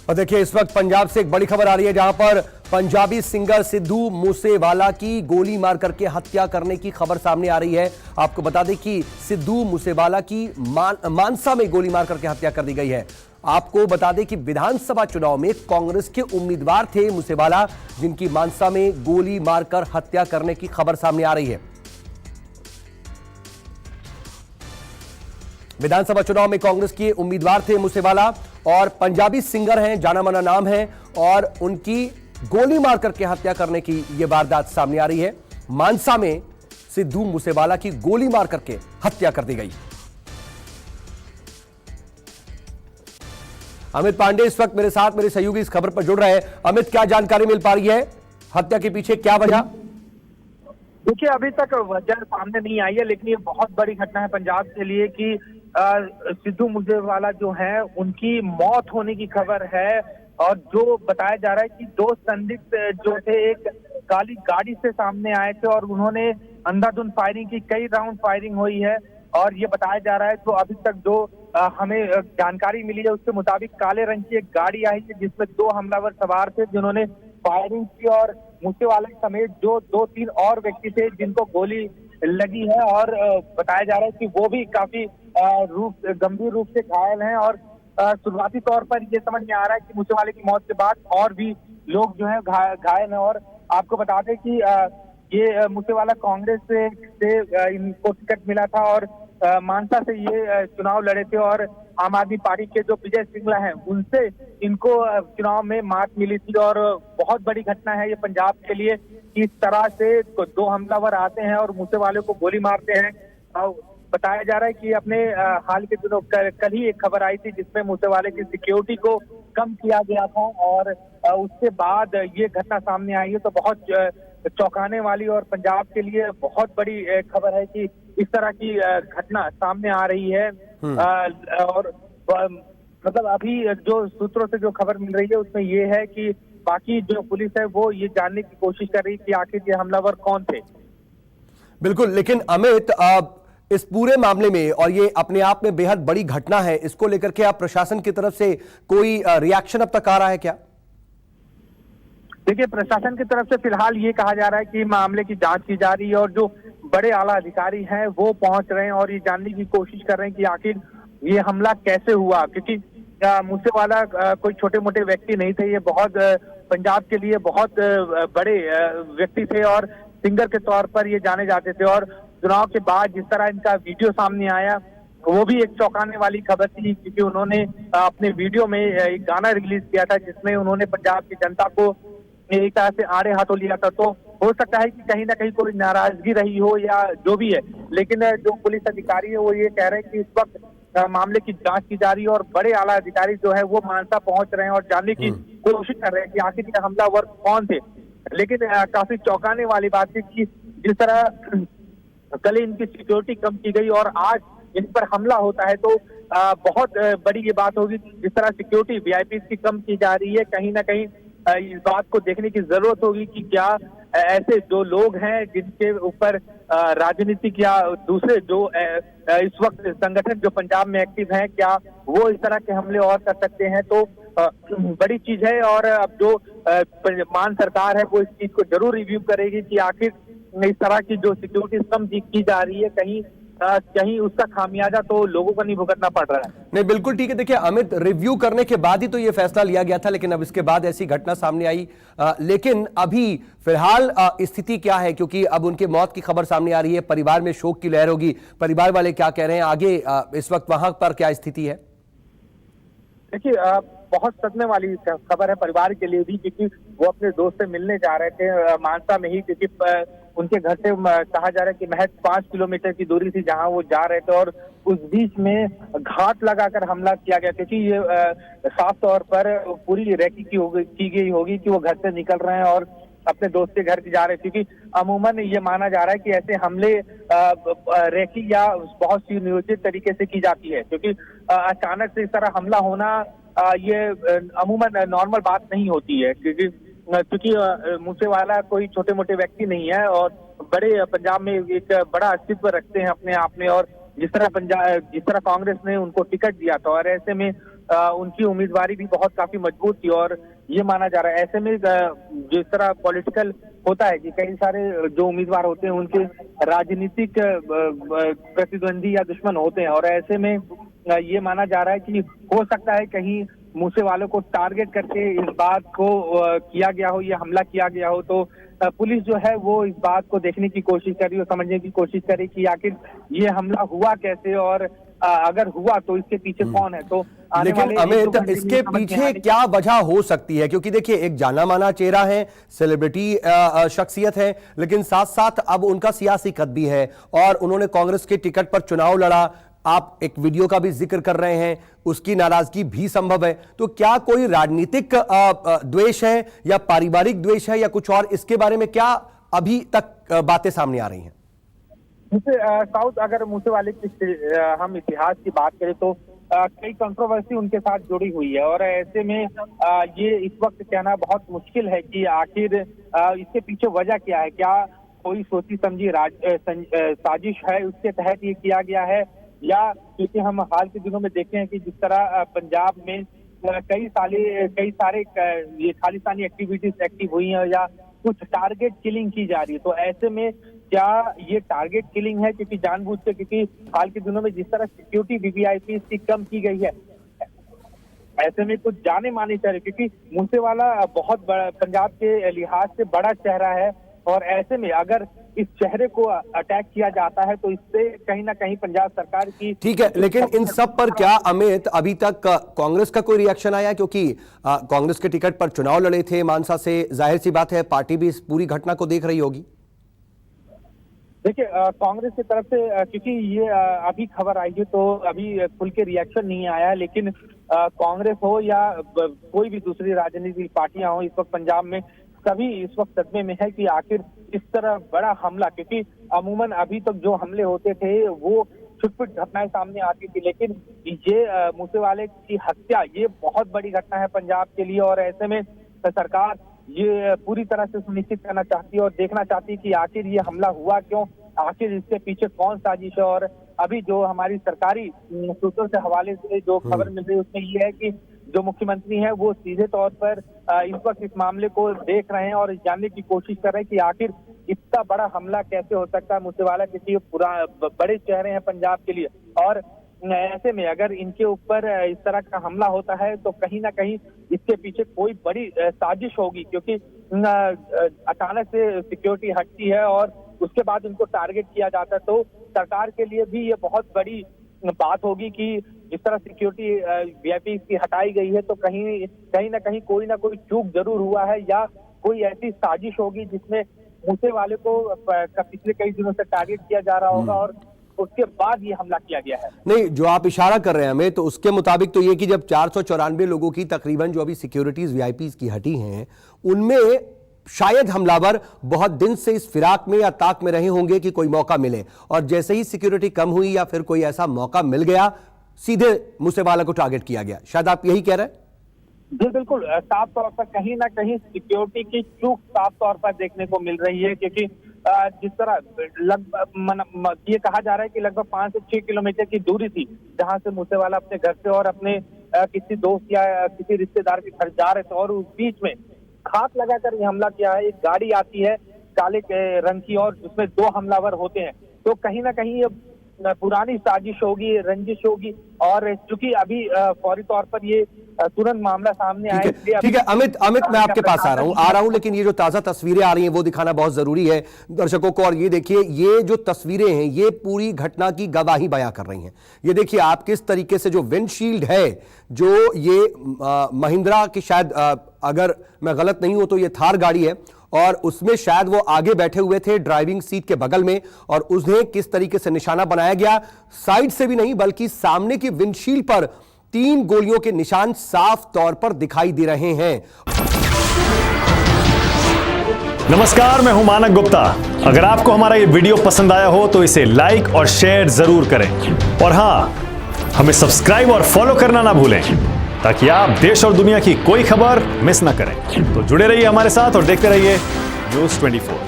और देखिए इस वक्त पंजाब से एक बड़ी खबर आ रही है जहां पर पंजाबी सिंगर सिद्धू मूसेवाला की गोली मार करके हत्या करने की खबर सामने आ रही है। आपको बता दें कि सिद्धू मूसेवाला की मानसा में गोली मार करके हत्या कर दी गई है। आपको बता दें कि विधानसभा चुनाव में कांग्रेस के उम्मीदवार थे मूसेवाला, जिनकी मानसा में गोली मारकर हत्या करने की खबर सामने आ रही है। विधानसभा चुनाव में कांग्रेस के उम्मीदवार थे मूसेवाला और पंजाबी सिंगर हैं, जाना माना नाम है, और उनकी गोली मार करके हत्या करने की यह वारदात सामने आ रही है। मानसा में सिद्धू मूसेवाला की गोली मार करके हत्या कर दी गई। अमित पांडे इस वक्त मेरे साथ मेरे सहयोगी इस खबर पर जुड़ रहे हैं। अमित, क्या जानकारी मिल पा रही है? हत्या के पीछे क्या वजह? देखिए, अभी तक वजह सामने नहीं आई है, लेकिन ये बहुत बड़ी घटना है पंजाब के लिए कि सिद्धू मूसेवाला जो है उनकी मौत होने की खबर है। और जो बताया जा रहा है कि दो संदिग्ध जो थे, एक काली गाड़ी से सामने आए थे और उन्होंने अंधाधुंध फायरिंग की, कई राउंड फायरिंग हुई है। और ये बताया जा रहा है, तो अभी तक जो हमें जानकारी मिली है उसके मुताबिक काले रंग की एक गाड़ी आई थी जिसमें दो हमलावर सवार थे जिन्होंने फायरिंग की, और मूसेवाला समेत जो 2-3 और व्यक्ति थे जिनको गोली लगी है। और बताया जा रहा है कि वो भी काफी गंभीर रूप से घायल हैं। और शुरुआती तौर पर ये समझ में आ रहा है कि मूसेवाले की मौत के बाद और भी लोग जो है घायल हैं। और आपको बता दें कि ये मूसेवाला कांग्रेस से इनको टिकट मिला था और मानसा से ये चुनाव लड़े थे, और आम आदमी पार्टी के जो विजय सिंगला हैं उनसे इनको चुनाव में मात मिली थी। और बहुत बड़ी घटना है ये पंजाब के लिए, इस तरह से दो हमलावर आते हैं और मूसेवाले को गोली मारते हैं। बताया जा रहा है कि अपने हाल के दिनों कल ही एक खबर आई थी जिसमें मूसेवाले की सिक्योरिटी को कम किया गया था, और उसके बाद ये घटना सामने आई है। तो बहुत चौंकाने वाली और पंजाब के लिए बहुत बड़ी खबर है कि इस तरह की घटना सामने आ रही है। और मतलब अभी जो सूत्रों से जो खबर मिल रही है उसमें ये है कि बाकी जो पुलिस है वो ये जानने की कोशिश कर रही है कि आखिर ये हमलावर कौन थे। बिल्कुल, लेकिन अमित, इस पूरे मामले में, और ये अपने आप में बेहद बड़ी घटना है, इसको लेकर के आप प्रशासन की तरफ से कोई रिएक्शन अब तक आ रहा है क्या? देखिए, प्रशासन की तरफ से फिलहाल ये कहा जा रहा है कि मामले की जांच की जा रही है और जो बड़े आला अधिकारी हैं वो पहुंच रहे हैं और ये जानने की कोशिश कर रहे हैं कि आखिर ये हमला कैसे हुआ। क्योंकि मूसेवाला कोई छोटे मोटे व्यक्ति नहीं थे, ये बहुत पंजाब के लिए बहुत बड़े व्यक्ति थे और सिंगर के तौर पर ये जाने जाते थे। और चुनाव के बाद जिस तरह इनका वीडियो सामने आया वो भी एक चौंकाने वाली खबर थी, क्योंकि उन्होंने अपने वीडियो में एक गाना रिलीज किया था जिसमें उन्होंने पंजाब की जनता को एक तरह से आड़े हाथों लिया था। तो हो सकता है कि कहीं ना कहीं कोई नाराजगी रही हो या जो भी है, लेकिन जो पुलिस अधिकारी है वो ये कह रहे हैं कि इस वक्त मामले की जांच की जा रही है और बड़े आला अधिकारी जो है वो मानसा पहुंच रहे हैं और जानने की कोशिश कर रहे हैं कि आखिर ये हमलावर कौन थे। लेकिन काफी चौंकाने वाली बात है कि जिस तरह कल इनकी सिक्योरिटी कम की गई और आज इन पर हमला होता है, तो बहुत बड़ी ये बात होगी। जिस तरह सिक्योरिटी वीआईपी की कम की जा रही है, कहीं ना कहीं इस बात को देखने की जरूरत होगी कि क्या ऐसे जो लोग हैं जिनके ऊपर राजनीतिक या दूसरे जो इस वक्त संगठन जो पंजाब में एक्टिव हैं, क्या वो इस तरह के हमले और कर सकते हैं। तो बड़ी चीज है। और अब जो मान सरकार है वो इस चीज को जरूर रिव्यू करेगी कि आखिर इस तरह की जो सिक्योरिटी कम की जा रही है, कहीं उसका खामियाजा तो लोगों को नहीं भुगतना पड़ रहा है। नहीं, बिल्कुल ठीक है। देखिए अमित, रिव्यू करने के बाद ही तो ये फैसला लिया गया था, लेकिन अब इसके बाद ऐसी घटना सामने आई। लेकिन अभी फिलहाल स्थिति क्या है? क्योंकि अब उनके मौत की खबर सामने आ रही है, परिवार में शोक की लहर होगी। परिवार वाले क्या कह रहे हैं आगे? इस वक्त वहां पर क्या स्थिति है? देखिए, बहुत सदमे वाली खबर है परिवार के लिए भी, क्योंकि वो अपने दोस्त से मिलने जा रहे थे मानसा में ही, क्योंकि उनके घर से कहा जा रहा है कि महज 5 किलोमीटर की दूरी थी जहां वो जा रहे थे, और उस बीच में घात लगाकर हमला किया गया। क्योंकि ये साफ तौर पर पूरी रैकी की गई होगी कि वो घर से निकल रहे हैं और अपने दोस्त के घर जा रहे हैं। क्योंकि अमूमन ये माना जा रहा है कि ऐसे हमले रैकी या बहुत सी नियोजित तरीके से की जाती है, क्योंकि अचानक से इस तरह हमला होना ये अमूमन नॉर्मल बात नहीं होती है। क्योंकि मूसेवाला कोई छोटे मोटे व्यक्ति नहीं है और बड़े पंजाब में एक बड़ा अस्तित्व रखते हैं अपने आप में। और जिस तरह कांग्रेस ने उनको टिकट दिया था, और ऐसे में उनकी उम्मीदवारी भी बहुत काफी मजबूत थी और ये माना जा रहा है। ऐसे में जिस तरह पॉलिटिकल होता है कि कई सारे जो उम्मीदवार होते हैं उनके राजनीतिक प्रतिद्वंदी या दुश्मन होते हैं, और ऐसे में ये माना जा रहा है कि हो सकता है कहीं मूसेवाले को टारगेट करके इस बात को किया गया हो, या हमला किया गया हो। तो पुलिस जो है वो इस बात को देखने की कोशिश कर रही है, समझने की कोशिश कर रही है कि आखिर ये हमला हुआ कैसे, और अगर हुआ तो इसके पीछे कौन है। तो लेकिन अमित, इसके पीछे क्या वजह हो सकती है? क्योंकि देखिए, एक जाना माना चेहरा है, सेलिब्रिटी शख्सियत है, लेकिन साथ साथ अब उनका सियासी कद भी है और उन्होंने कांग्रेस के टिकट पर चुनाव लड़ा। आप एक वीडियो का भी जिक्र कर रहे हैं, उसकी नाराजगी भी संभव है। तो क्या कोई राजनीतिक द्वेष है या पारिवारिक द्वेष है या कुछ और? इसके बारे में क्या अभी तक बातें सामने आ रही हैं? साउथ, अगर मूसेवाले की हम इतिहास की बात करें तो कई कंट्रोवर्सी उनके साथ जुड़ी हुई है, और ऐसे में ये इस वक्त कहना बहुत मुश्किल है कि आखिर इसके पीछे वजह क्या है। क्या कोई सोची समझी साजिश है, उसके तहत ये किया गया है, या क्योंकि हम हाल के दिनों में देखे हैं कि जिस तरह पंजाब में कई सारे ये खालिस्तानी एक्टिविटीज एक्टिव हुई हैं या कुछ टारगेट किलिंग की जा रही है। तो ऐसे में क्या ये टारगेट किलिंग है क्योंकि जानबूझ के, क्योंकि हाल के दिनों में जिस तरह सिक्योरिटी वीवीआईपी की कम की गई है, ऐसे में कुछ जाने माने चेहरे, क्योंकि मूसेवाला बहुत बड़ा पंजाब के लिहाज से बड़ा चेहरा है, और ऐसे में अगर इस चेहरे को अटैक किया जाता है तो इससे कहीं ना कहीं पंजाब सरकार की। ठीक है, लेकिन इन सब पर क्या अमित अभी तक कांग्रेस का कोई रिएक्शन आया? क्योंकि कांग्रेस के टिकट पर चुनाव लड़े थे मानसा से, जाहिर सी बात है पार्टी भी इस पूरी घटना को देख रही होगी। देखिए, कांग्रेस की तरफ से क्योंकि ये अभी खबर आई है तो अभी खुल के रिएक्शन नहीं आया, लेकिन कांग्रेस हो या कोई भी दूसरी राजनीतिक पार्टियां हो, इस वक्त पंजाब में सभी इस वक्त सदमे में है कि आखिर इस तरह बड़ा हमला, क्योंकि अमूमन अभी तक जो हमले होते थे वो छुटपुट घटनाएं सामने आती थी, लेकिन ये मूसेवाले की हत्या ये बहुत बड़ी घटना है पंजाब के लिए, और ऐसे में सरकार ये पूरी तरह से सुनिश्चित करना चाहती है और देखना चाहती है कि आखिर ये हमला हुआ क्यों, आखिर इसके पीछे कौन साजिश है। और अभी जो हमारी सरकारी सूत्रों से हवाले से जो खबर मिल रही है उसमें ये है कि जो मुख्यमंत्री हैं वो सीधे तौर पर इस वक्त इस मामले को देख रहे हैं और जानने की कोशिश कर रहे हैं कि आखिर इतना बड़ा हमला कैसे हो सकता है मूसेवाला, क्योंकि बड़े चेहरे हैं पंजाब के लिए, और ऐसे में अगर इनके ऊपर इस तरह का हमला होता है तो कहीं ना कहीं इसके पीछे कोई बड़ी साजिश होगी, क्योंकि अचानक से सिक्योरिटी हटती है और उसके बाद उनको टारगेट किया जाता है। तो सरकार के लिए भी ये बहुत बड़ी बात होगी कि जिस तरह सिक्योरिटी वीआईपी की हटाई गई है तो कहीं ना कहीं कोई ना कोई चूक जरूर हुआ है, या कोई ऐसी साजिश होगी जिसमें मूसेवाले को पिछले कई दिनों से टारगेट किया जा रहा होगा और उसके बाद ये हमला किया गया है। नहीं, जो आप इशारा कर रहे हैं हमें, तो उसके मुताबिक तो ये कि जब 494 लोगों की तकरीबन जो अभी सिक्योरिटीज वीआईपीज की हटी हैं, उनमें शायद हमलावर बहुत दिन से इस फिराक में या ताक में रहे होंगे कि कोई मौका मिले, और जैसे ही सिक्योरिटी कम हुई या फिर कोई ऐसा मौका मिल गया, सीधे मूसेवाला को टारगेट किया गया। शायद आप यही कह रहे हैं? जी बिल्कुल, साफ तौर पर कहीं ना कहीं सिक्योरिटी की चूक साफ तौर पर देखने को मिल रही है, क्योंकि जिस तरह लगभग ये कहा जा रहा है कि लगभग 5 से 6 किलोमीटर की दूरी थी जहां से मूसेवाला अपने घर से और अपने किसी दोस्त या किसी रिश्तेदार के घर जा रहे थे, और उस बीच में घात लगाकर ये हमला किया है। एक गाड़ी आती है काले रंग की और उसमें 2 हमलावर होते हैं, तो कहीं ना कहीं ये पुरानी साजिश होगी, रंजिश होगी, और चूंकि अभी फौरी तौर पर ये तुरंत मामला सामने आया। ठीक है अमित, मैं आपके पास आ रहा हूं, लेकिन ये जो ताजा तस्वीरें आ रही हैं वो दिखाना बहुत जरूरी है दर्शकों को। और ये देखिए, ये जो तस्वीरें हैं ये पूरी घटना की गवाही बयां कर रही हैं। ये देखिए आप किस तरीके से जो विंडशील्ड है, जो ये महिंद्रा की शायद अगर मैं गलत नहीं हूं तो ये थार गाड़ी है, और उसमें शायद वो आगे बैठे हुए थे ड्राइविंग सीट के बगल में, और उन्हें किस तरीके से निशाना बनाया गया, साइड से भी नहीं बल्कि सामने की विंडशील्ड पर 3 गोलियों के निशान साफ तौर पर दिखाई दे रहे हैं। नमस्कार, मैं हूं मानक गुप्ता। अगर आपको हमारा ये वीडियो पसंद आया हो तो इसे लाइक और शेयर जरूर करें, और हां, हमें सब्सक्राइब और फॉलो करना ना भूलें ताकि आप देश और दुनिया की कोई खबर मिस ना करें। तो जुड़े रहिए हमारे साथ और देखते रहिए न्यूज़ 24।